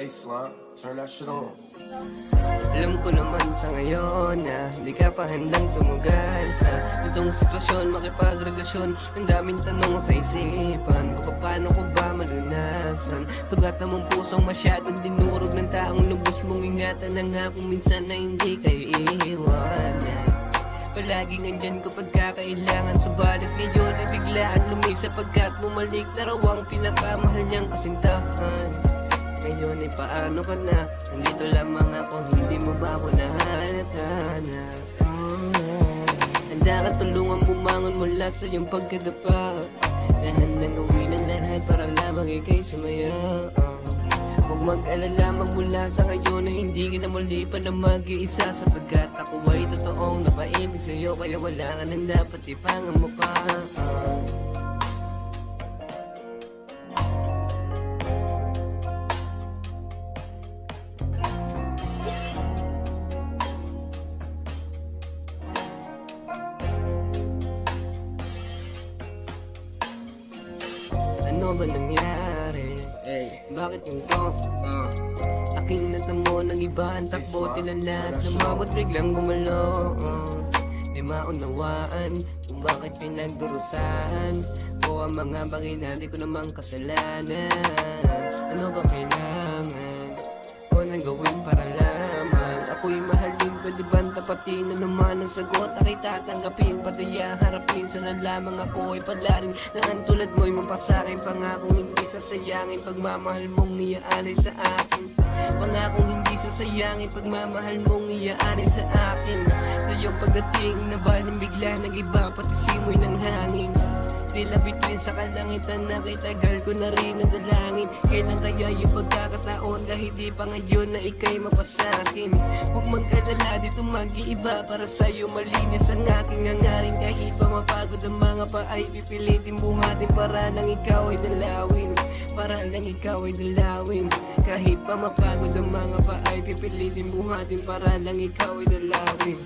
baseline, turn that shit on. Alam ko naman sa ngayon na hindi ka pa handang sumugal sa itong sitwasyon, makipagrelasyon. Ang daming tanong sa isipan kung paano ko ba malunasan. Sugatan mong pusong masyadong dinurog ng taong lubos mong ingatan na nga kung minsan na hindi kayo iiwanan. Palaging nandyan ko pagkakailangan, subalit ngayon ay biglaan lumisa pagkat bumalik na raw ang pinakamahal niyang kasintahan. Ngayon ay paano ka na? Nandito lamang ako, hindi mo ba ako nahalata na? Handa ka tulungan bumangon mula sa iyong pagkadapa. Handang gawin ang lahat para lamang ikay sumaya. Huwag mag-alala magmula sa ngayon na hindi ka na muli pa na mag-iisa, sapagkat ako ay totoong napaibig sa'yo, kaya wala ka nang dapat ipangan mo pa. Ano ba nangyari? Bakit ganito? Aking natamo ng iba ang takbo, tilang lahat lumabot biglang gumalo. Di maunawaan kung bakit pinagdurusahan ko ang mga bagay na di ko namang kasalanan. Ano ba kailangan ko nang gawin para lamang ako'y mahalin? Pwede bang tapatin na naman ang sagot? Ako'y tatanggapin, pati harapin. Sana lamang ako ay palarin na ang tulad mo'y mapasakin. Pangakong hindi sasayangin pagmamahal mong iaalay sa akin. Pangakong hindi sasayangin pagmamahal mong iaalay sa akin. Sa iyong pagdating nabaling bigla ng iba, pati simoy ng hangin. Tila bituin sa kalangitan na kay tagal ko na rin nadalangin. Kailan kaya yung pagkakataon kahit di pa ngayon na ika'y mapasakin? Huwag mag-alala dito mag-iiba, para sa'yo malinis ang aking hangarin. Kahit pa mapagod ang mga paay pipilitin buhatin para lang ikaw ay dalawin. Para lang ikaw ay dalawin. Kahit pa mapagod ang mga paay pipilitin buhatin para lang ikaw ay dalawin.